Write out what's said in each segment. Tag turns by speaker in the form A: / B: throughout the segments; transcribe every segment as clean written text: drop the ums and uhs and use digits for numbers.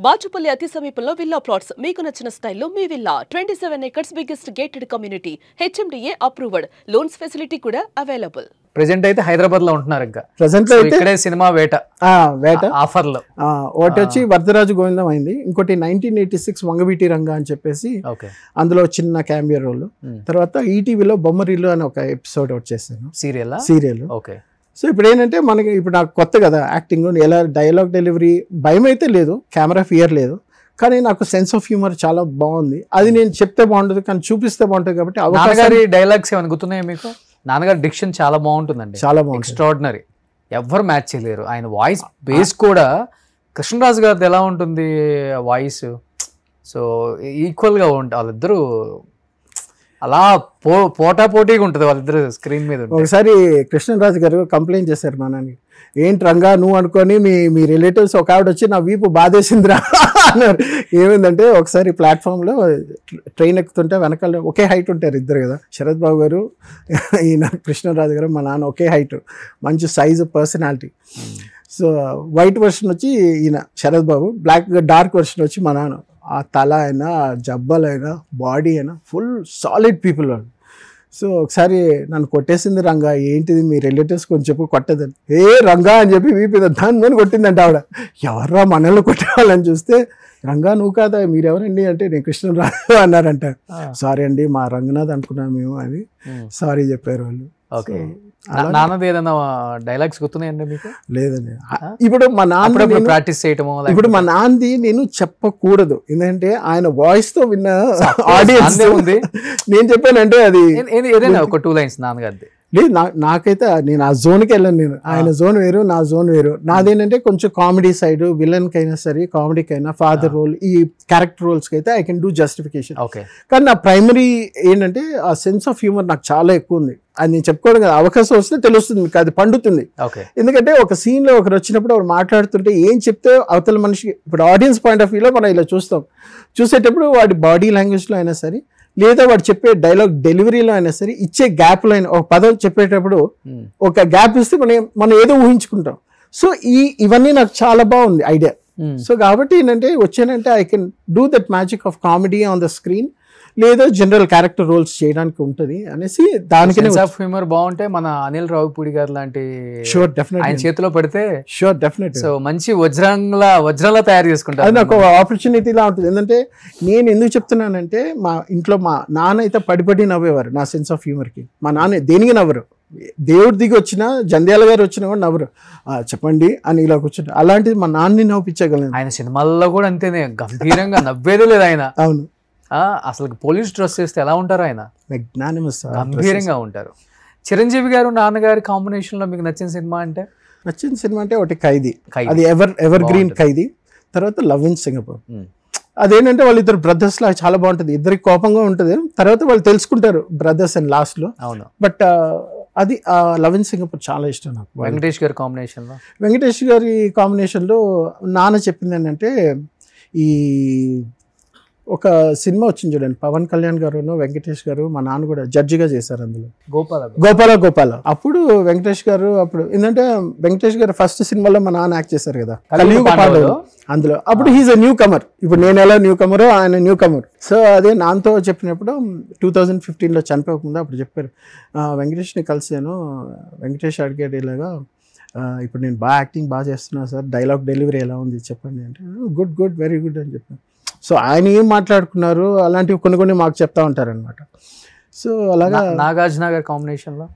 A: బాచుపల్లి అతి సమీపంలో villa plots మీకు నచ్చిన స్టైల్లో మీ villa 27 acres biggest gated community HMDA approved loans facility కూడా అవైలబుల్.
B: ప్రెజెంట్ అయితే హైదరాబాద్ లో ఉంటున్నారు. ఇంకా
C: ప్రెజెంట్ లో
B: ఇక్కడే సినిమా వేట ఆఫర్ లో
C: ఒకటి వచ్చి వరదరాజు గోవిందం అయింది, ఇంకోటి 1986 వంగవీటి రంగా అని చెప్పేసి అందులో చిన్న క్యామియో రోల్. తర్వాత ఈటీవీలో బొమ్మరిల్లు అని ఒక ఎపిసోడ్ వచ్చేసాను, సీరియల్.
B: ఓకే.
C: సో ఇప్పుడు ఏంటంటే మనకి ఇప్పుడు నాకు కొత్త కదా యాక్టింగ్, ఎలా డైలాగ్ డెలివరీ భయం అయితే లేదు, కెమెరా ఫియర్ లేదు, కానీ నాకు సెన్స్ ఆఫ్ హ్యూమర్ చాలా బాగుంది. అది నేను చెప్తే బాగుంటుంది కానీ చూపిస్తే బాగుంటుంది కాబట్టి.
B: నాన్నగారి డైలాగ్స్ ఏమైనా గుర్తున్నాయా మీకు? నాన్నగారి డిక్షన్ చాలా బాగుంటుందండి,
C: చాలా బాగుంది,
B: ఎక్స్ట్రాడినరీ, ఎవ్వరు మ్యాచ్ చేయలేరు. ఆయన వాయిస్ బేస్ కూడా కృష్ణరాజు గారిది ఎలా ఉంటుంది వాయిస్, సో ఈక్వల్గా ఉంటుంది. వాళ్ళిద్దరూ అలా పోటాపోటీగా ఉంటుంది వాళ్ళిద్దరు స్క్రీన్ మీద.
C: ఒకసారి కృష్ణరాజు గారు కంప్లైంట్ చేశారు మా నాన్న, ఏంటి రంగా నువ్వు అనుకొని మీ రిలేటివ్స్ ఒక ఆవిడ వచ్చి నా వీపు బాధేసిందిరా అన్నారు. ఏమైందంటే ఒకసారి ప్లాట్ఫామ్లో ట్రైన్ ఎక్కుతుంటే వెనకాల ఒకే హైట్ ఉంటారు ఇద్దరు కదా, శరత్ బాబు గారు ఈయన కృష్ణరాజు గారు, మా నాన్న ఒకే హైట్, మంచి size, personality. So white version వచ్చి ఈయన శరత్ బాబు, బ్లాక్ డార్క్ వర్షన్ వచ్చి మా నాన్న. ఆ తల అయినా, జబ్బలైనా, బాడీ అయినా ఫుల్ సాలిడ్ పీపుల్ వాళ్ళు. సో ఒకసారి నన్ను కొట్టేసింది రంగా, ఏంటిది మీ రిలేటివ్స్ కొంచెం చెప్పు కొట్టేదని. ఏ రంగా అని చెప్పి వీపి దాన్ని కొట్టిందంట ఆవిడ. ఎవర్రా మనల్ని కొట్టేవాళ్ళని చూస్తే, రంగా నువ్వు కాదా, మీరెవరండి అంటే నేను కృష్ణరాజు అన్నారంట. సారీ అండి మా రంగనాథ్ అనుకున్నాం మేము అని సారీ చెప్పారు వాళ్ళు.
B: ఓకే. నాన్నది ఏదైనా డైలాగ్స్ గుర్తున్నాయండి మీకు?
C: లేదండి. ఇప్పుడు మా నాన్న
B: ప్రాక్టీస్ చేయటము,
C: ఇప్పుడు మా నాన్నది నేను చెప్పకూడదు ఎందుకంటే ఆయన వాయిస్ తో విన్న ఆడియన్స్ ఉంది. నేను చెప్పానంటే అది
B: ఏదైనా ఒక 2 lines నాన్నగారిది.
C: లేదు, నాకైతే నేను ఆ జోన్కి వెళ్ళాను. నేను ఆయన జోన్ వేరు, నా జోన్ వేరు. నాదేంటంటే కొంచెం కామెడీ సైడ్, విలన్కి అయినా సరే, కామెడీకి అయినా, ఫాదర్ రోల్, ఈ క్యారెక్టర్ రోల్స్కి అయితే ఐ కెన్ డూ జస్టిఫికేషన్. కానీ నా ప్రైమరీ ఏంటంటే ఆ సెన్స్ ఆఫ్ హ్యూమర్ నాకు చాలా ఎక్కువ ఉంది. అది నేను చెప్పుకోవడం కదా, అవకాశం వస్తే తెలుస్తుంది మీకు, అది పండుతుంది. ఎందుకంటే ఒక సీన్లో ఒకరు వచ్చినప్పుడు వాడు మాట్లాడుతుంటే ఏం చెప్తే అవతల మనిషికి, ఇప్పుడు ఆడియన్స్ పాయింట్ ఆఫ్ వ్యూలో మనం ఇలా చూస్తాం, చూసేటప్పుడు వాడి బాడీ లాంగ్వేజ్లో అయినా సరే, లేదా వాడు చెప్పే డైలాగ్ డెలివరీలో అయినా సరే, ఇచ్చే గ్యాప్లో అయినా, ఒక పదం చెప్పేటప్పుడు ఒక గ్యాప్ ఇస్తే మనం ఏదో ఊహించుకుంటాం. సో ఇవన్నీ నాకు చాలా బాగుంది ఐడియా. సో కాబట్టి ఏంటంటే వచ్చానంటే I can do that magic of comedy on the screen, లేదా జనరల్ క్యారెక్టర్ రోల్స్ చేయడానికి ఉంటుంది అనేసి దానికి
B: హ్యూమర్ బాగుంటే మన అనిల్ రావుపూడి గారు లాంటి
C: షూర్ డెఫినెట్
B: ఆయన చేతిలో పెడితే
C: షూర్ డెఫినెట్
B: సో మంచి వజ్రంలా తయారు చేసుకుంటారు.
C: అది నాకు ఆపర్చునిటీలా ఉంటుంది. ఎందుకంటే నేను ఎందుకు చెప్తున్నానంటే మా ఇంట్లో మా నాన్న అయితే పడిపడి నవ్వేవారు నా సెన్స్ ఆఫ్ హ్యూమర్కి. మా నాన్న దేనికి నవ్వరు, దేవుడి దిగి వచ్చినా, జంధ్యాల గారు వచ్చినా కూడా నవ్వరు, చెప్పండి అని ఇలా కూర్చుంటారు. అలాంటిది మా నాన్నని నవ్వించగలను.
B: ఆయన సినిమాల్లో కూడా అంతేనే, గంభీరంగా నవ్వేదే లేదు ఆయన.
C: అవును,
B: అసలు పోలీస్ డ్రెస్ చేస్తే ఎలా ఉంటారు ఆయన, గంభీరంగా ఉంటారు. చిరంజీవి గారు నాన్నగారి కాంబినేషన్ లో మీకు నచ్చిన సినిమా అంటే?
C: నచ్చిన సినిమా అంటే ఒకటి ఖైదీ, అది ఎవర్ గ్రీన్ ఖైదీ. తర్వాత లవ్ ఇన్ సింగపూర్. అదేంటంటే వాళ్ళిద్దరు బ్రదర్స్ లా చాలా బాగుంటుంది, ఇద్దరికి కోపంగా ఉంటుంది, తర్వాత వాళ్ళు తెలుసుకుంటారు బ్రదర్స్ అండ్ లాస్ట్ లో. బట్ అది లవ్ ఇన్ సింగపూర్ చాలా ఇష్టం నాకు.
B: వెంకటేష్ గారి కాంబినేషన్ లో,
C: వెంకటేష్ గారి కాంబినేషన్ లో నాన్న చెప్పింది ఏంటంటే, ఈ ఒక సినిమా వచ్చింది చూడండి, పవన్ కళ్యాణ్ గారు, వెంకటేష్ గారు, మా నాన్న కూడా జడ్జిగా చేశారు అందులో, గోపాల. అప్పుడు వెంకటేష్ గారు, అప్పుడు ఏంటంటే వెంకటేష్ గారు ఫస్ట్ సినిమాలో మా నాన్న యాక్ట్ చేశారు కదా అందులో. అప్పుడు హీఈస్ ఎ న్యూ కమర్. ఇప్పుడు నేను ఎలా న్యూ కమరో ఆయన న్యూ కమర్. సో అదే నాన్నతో చెప్పినప్పుడు 2015లో చనిపోకముందు అప్పుడు చెప్పారు, వెంకటేష్ని కలిసాను, వెంకటేష్ అడిగాడు ఇలాగా, ఇప్పుడు నేను యాక్టింగ్ బాగా చేస్తున్నాను సార్, డైలాగ్ డెలివరీ ఎలా ఉంది చెప్పండి అంటే, గుడ్ వెరీ గుడ్ అని చెప్పాను. సో ఆయన ఏం మాట్లాడుకున్నారు అలాంటివి కొన్ని మాకు చెప్తా ఉంటారు అనమాట. సో అలాగా
B: నాగార్జున గారి కాంబినేషన్ లో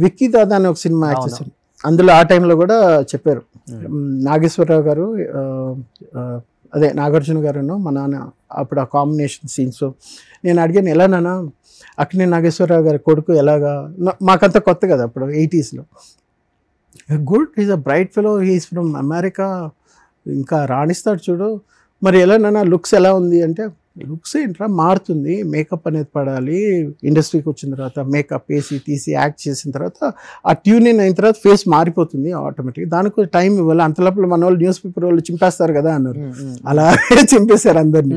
C: విక్కీ దాదా అని ఒక సినిమా యాక్ట్ చేశారు, అందులో ఆ టైంలో కూడా చెప్పారు. నాగేశ్వరరావు గారు, అదే నాగార్జున గారు, మా నాన్న అప్పుడు ఆ కాంబినేషన్ సీన్స్ నేను అడిగాను, ఎలా నాన్న అక్కినే నాగేశ్వరరావు గారి కొడుకు ఎలాగా, మాకంతా కొత్త కదా అప్పుడు 80sలో. Good, is a bright fellow, he is from America, ఇంకా రాణిస్తాడు చూడు, మరి ఎలా నాన్న లుక్స్ ఎలా ఉంది అంటే, లుక్స్ ఏంట్రా మారుతుంది, మేకప్ అనేది పడాలి, ఇండస్ట్రీకి వచ్చిన తర్వాత మేకప్ వేసి తీసి యాక్ట్ చేసిన తర్వాత ఆ ట్యూన్ ఇన్ అయిన తర్వాత ఫేస్ మారిపోతుంది ఆటోమేటిక్గా, దానికి టైం ఇవ్వాలి, అంతలోపల మన వాళ్ళు న్యూస్ పేపర్ వాళ్ళు చింపేస్తారు కదా అన్నారు. అలాగే చింపేశారు అందరినీ.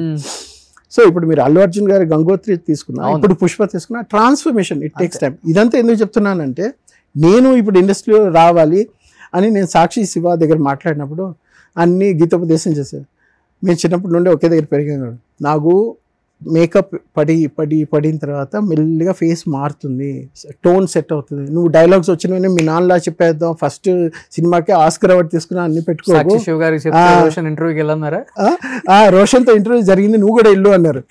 C: సో ఇప్పుడు మీరు అల్లు అర్జున్ గారి గంగోత్రి తీసుకున్నా, ఇప్పుడు పుష్ప తీసుకున్నా, ట్రాన్స్ఫర్మేషన్ ఇట్ టేక్స్ టైం. ఇదంతా ఎందుకు చెప్తున్నానంటే, నేను ఇప్పుడు ఇండస్ట్రీలో రావాలి అని నేను సాక్షి శివ దగ్గర మాట్లాడినప్పుడు అన్నీ గీతోపదేశం చేశాను. మేము చిన్నప్పటి నుండి ఒకే దగ్గర పెరిగాం. నాకు మేకప్ పడిన తర్వాత మెల్లిగా ఫేస్ మారుతుంది, టోన్ సెట్ అవుతుంది. నువ్వు డైలాగ్స్ వచ్చినవన్నీ మీ నాన్నలా చెప్పేద్దాం, ఫస్ట్ సినిమాకి ఆస్కర్ అవార్డు తీసుకున్నా అన్ని పెట్టుకో. రోషన్తో ఇంటర్వ్యూ జరిగింది, నువ్వు కూడా ఇల్లు అన్నారు.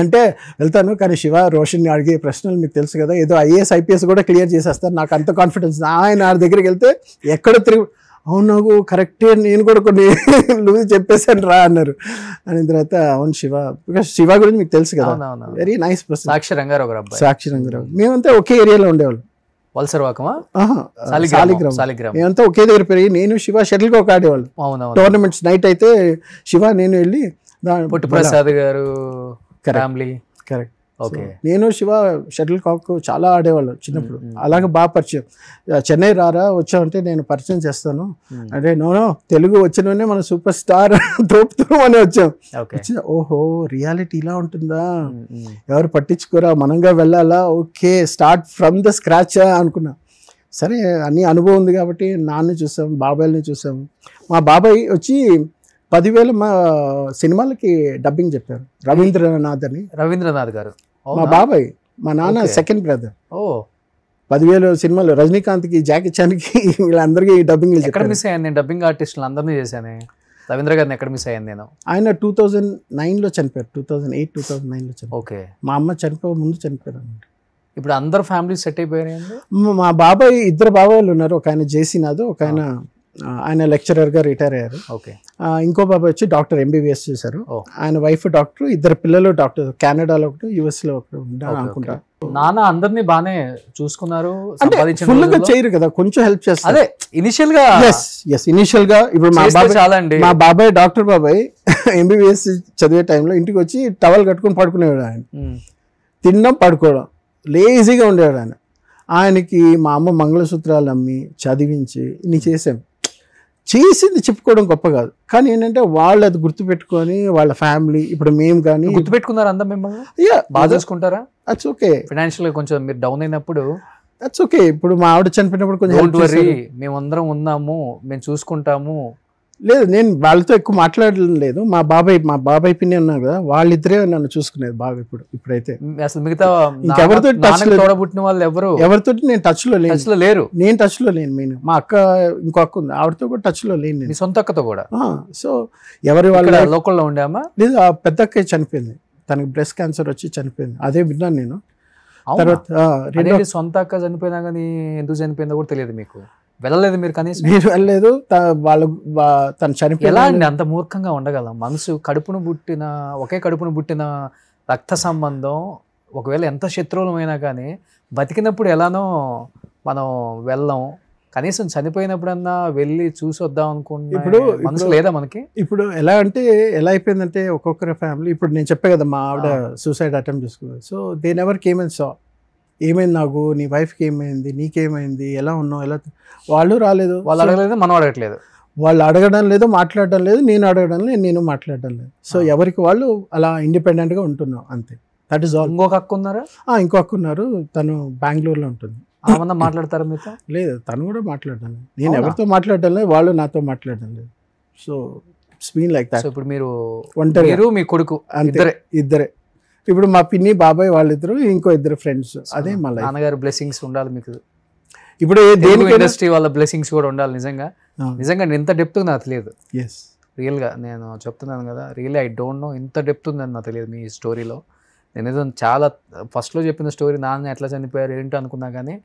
C: అంటే వెళ్తాను, కానీ శివ రోషన్ అడిగే ప్రశ్నలు మీకు తెలుసు కదా, ఏదో IAS IPS కూడా క్లియర్ చేసేస్తారు, నాకు అంత కాన్ఫిడెన్స్. ఆయన దగ్గరికి వెళ్తే ఎక్కడ తిరిగి అవును నాకు కరెక్టే, నేను కూడా కొన్ని లూజ్ చెప్పేసాను రా అన్నారు. అని తర్వాత అవును శివ, బికాస్ శివ గురించి మీకు తెలుసు కదా, వెరీ నైస్ పర్సన్.
B: సాక్షి రంగారావు.
C: మేమంతా ఒకే ఏరియాలో ఉండేవాళ్ళు. మేమంతా ఒకే దగ్గర పెరిగి, నేను శివ షటిల్ కాక్ ఆడేవాళ్ళు. టోర్నమెంట్స్ నైట్ అయితే శివ నేను వెళ్ళి
B: ప్రసాద్ గారు
C: కరెక్ట్. నేను శివ షటిల్ కాక్ చాలా ఆడేవాళ్ళు చిన్నప్పుడు. అలాగే బాగా పరిచయం. చెన్నై రారా వచ్చామంటే నేను పరిచయం చేస్తాను అంటే, నో తెలుగు వచ్చినవనే మన సూపర్ స్టార్ తోపుతాం అని వచ్చాం. ఓహో రియాలిటీ ఇలా ఉంటుందా, ఎవరు పట్టించుకోరా, మనంగా వెళ్ళాలా, okay start from the scratch అనుకున్నా. సరే అన్ని అనుభవం ఉంది కాబట్టి నాన్న చూసాం, బాబాయ్ని చూసాం. మా బాబాయ్ వచ్చి 10,000 మా సినిమాలకి డబ్బింగ్ చెప్పారు. రవీంద్రనాథ్ గారు మా బాబాయ్. మా నాన్న సెకండ్ బ్రదర్. 10,000 సినిమాలు, రజనీకాంత్కి, జాకీ చాన్కి, వీళ్ళందరికీ డబ్బింగ్
B: మిస్ అయ్యాను. డబ్బింగ్ ఆర్టిస్టులు అందరినీ చేశాను. రవీంద్ర గారిని ఎక్కడ మిస్ అయ్యాను నేను?
C: ఆయన 2009లో చనిపోయారు. 2008, 2009లో చనిపోయారు.
B: ఓకే.
C: మా అమ్మ చనిపోయే ముందు చనిపోయారు.
B: ఇప్పుడు అందరు ఫ్యామిలీ సెట్ అయిపోయారు.
C: మా బాబాయ్ 2 బాబాయ్లు ఉన్నారు. ఒక ఆయన జేసీనాథ్, ఒక ఆయన లెక్చరర్గా రిటైర్ అయ్యారు.
B: ఓకే.
C: ఇంకో బాబాయ్ వచ్చి డాక్టర్ MBBS చేశారు. ఆయన వైఫ్ డాక్టర్, 2 పిల్లలు డాక్టర్, కెనడాలో ఒకటి, US లో ఒకటి అనుకుంటా.
B: నాన్న అందరినీ బానే చూసుకున్నారు.
C: ఫుల్ గా చేయరు కదా, కొంచెం హెల్ప్ చేస్తారు.
B: అదే ఇనిషియల్ గా ఇప్పుడు
C: మా బాబాయ్ డాక్టర్ బాబాయ్ MBBS చదివే టైంలో ఇంటికి వచ్చి టవల్ కట్టుకుని పడుకునేవాడు. ఆయన తినడం పడుకోవడం లేజీగా ఉండేవాడు. ఆయనకి మా అమ్మ మంగళసూత్రాలు అమ్మి చదివించి ఇన్ని చేసాం. చేసింది చెప్పుకోవడం గొప్ప కాదు, కానీ ఏంటంటే వాళ్ళు అది గుర్తుపెట్టుకొని వాళ్ళ ఫ్యామిలీ, ఇప్పుడు మేము కానీ
B: గుర్తుపెట్టుకున్నారు. అందరూ మిమ్మల్ని బాగా చూసుకుంటారా?
C: That's okay.
B: ఫైనాన్షియల్ గా కొంచెం మీరు డౌన్ అయినప్పుడు
C: దట్స్ ఓకే. ఇప్పుడు మా ఆవిడ చనిపోయినప్పుడు కొంచెం
B: మేమందరం ఉన్నాము, మేము చూసుకుంటాము.
C: లేదు, నేను వాళ్ళతో ఎక్కువ మాట్లాడడం లేదు. మా బాబాయ్ పిన్ని ఉన్నారు కదా, వాళ్ళిద్దరే నన్ను చూసుకునేది బాగా. ఇప్పుడైతే
B: అసలు మిగతా
C: ఇంకెవరితో
B: తోడబుట్టిన వాళ్ళు
C: ఎవరితో నేను టచ్ లో
B: లేరు.
C: నేను టచ్ లో లేను. మెయిన్ మా అక్క, ఇంకో అక్క ఉంది, ఆవిడతో కూడా టచ్ లో లేను.
B: మీ సొంత అక్కతో కూడా?
C: సో ఎవరి వాళ్ళ
B: లోకల్లో ఉండామా?
C: లేదు, ఆ పెద్ద అక్క చనిపోయింది. తనకి బ్రెస్ట్ క్యాన్సర్ వచ్చి చనిపోయింది. అదే విన్నాను నేను. తర్వాత
B: సొంత అక్క చనిపోయినా కానీ ఎందుకు చనిపోయిందో కూడా తెలియదు మీకు? వెళ్ళలేదు మీరు కనీసం?
C: నేను వెళ్ళలేదు. తను చనిపోయి
B: ఎలా అండి అంత మూర్ఖంగా ఉండగలం? మనసు ఒకే కడుపును పుట్టిన రక్త సంబంధం ఒకవేళ ఎంత శత్రువులమైనా కానీ బతికినప్పుడు ఎలానో మనం వెళ్ళాం, కనీసం చనిపోయినప్పుడన్నా వెళ్ళి చూసి వద్దాం అనుకుంటున్నా. ఇప్పుడు మనసు లేదా మనకి?
C: ఇప్పుడు ఎలా అయిపోయిందంటే ఒక్కొక్కరి ఫ్యామిలీ, ఇప్పుడు నేను చెప్పే కదా మా ఆవిడ సూసైడ్ అటెంప్ట్ చేసుకున్నారు. So they never came and saw ఏమైంది నాకు, నీ వైఫ్కి ఏమైంది, నీకేమైంది, ఎలా ఉన్నావు, ఎలా. వాళ్ళు రాలేదు,
B: వాళ్ళు అడగలేదు, మనం అడగట్లేదు.
C: వాళ్ళు అడగడం లేదు, మాట్లాడడం లేదు, నేను అడగడం లేదు, నేను మాట్లాడడం లేదు. సో ఎవరికి వాళ్ళు అలా ఇండిపెండెంట్గా ఉంటున్నాం అంతే. That is all.
B: ఇంకొక అక్క ఉన్నారా?
C: ఇంకో అక్క ఉన్నారు, తను బెంగళూరులో ఉంటుంది.
B: ఏమన్నా మాట్లాడతారా మీతో?
C: లేదు, తను కూడా మాట్లాడడం లేదు. నేను ఎవరితో మాట్లాడడం లేదు, వాళ్ళు నాతో మాట్లాడడం లేదు. So it's been like that.
B: ఇప్పుడు మీరు ఒంటరి, మీ కొడుకు
C: ఇద్దరే. ఇప్పుడు మా పిన్ని, బాబాయ్ వాళ్ళిద్దరు, ఇంకో 2 ఫ్రెండ్స్. అదే మా లైఫ్.
B: నాన్నగారు బ్లెస్సింగ్స్ ఉండాలి మీకు.
C: ఇప్పుడు
B: ఇండస్ట్రీ వాళ్ళ బ్లెస్సింగ్స్ కూడా ఉండాలి. నిజంగా ఇంత డెప్త్ నాకు తెలియదు. రియల్గా నేను చెప్తున్నాను కదా, రియల్లీ ఐ డోంట్ నో ఇంత డెప్త్ ఉందని నాకు తెలియదు మీ స్టోరీలో. నేను ఏదో చాలా ఫస్ట్లో చెప్పిన స్టోరీ నాన్న ఎట్లా చనిపోయారు ఏంటో అనుకున్నా, కానీ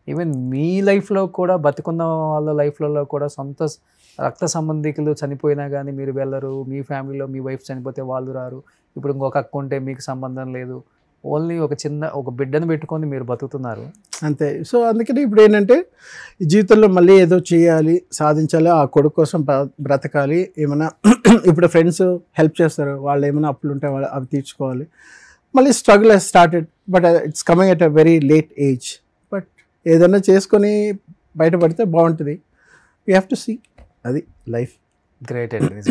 B: ఈవెన్ మీ లైఫ్లో కూడా, బతికున్న వాళ్ళ లైఫ్లలో కూడా సొంత రక్త సంబంధికులు చనిపోయినా కానీ మీరు వెళ్ళరు. మీ ఫ్యామిలీలో మీ వైఫ్ చనిపోతే వాళ్ళు రారు. ఇప్పుడు ఇంకొక అక్క ఉంటే మీకు సంబంధం లేదు. ఓన్లీ ఒక బిడ్డను పెట్టుకొని మీరు బతుకుతున్నారు
C: అంతే. సో అందుకని ఇప్పుడు ఏంటంటే జీవితంలో మళ్ళీ ఏదో చేయాలి, సాధించాలి, ఆ కొడుకు కోసం బ్రతకాలి. ఏమైనా ఇప్పుడు ఫ్రెండ్స్ హెల్ప్ చేస్తారు, వాళ్ళు ఏమైనా అప్పులు ఉంటే వాళ్ళు అవి తీర్చుకోవాలి. మళ్ళీ struggle he's started, but it's coming at a very late age. But ఏదైనా చేసుకొని బయటపడితే బాగుంటుంది. వీ హ్యావ్ టు సీ, అది లైఫ్.
B: గ్రేట్ అండి.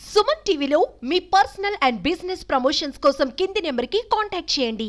D: సుమన్ టీవీలో మీ పర్సనల్ అండ్ బిజినెస్ ప్రమోషన్స్ కోసం కింది నెంబర్కి కాంటాక్ట్ చేయండి.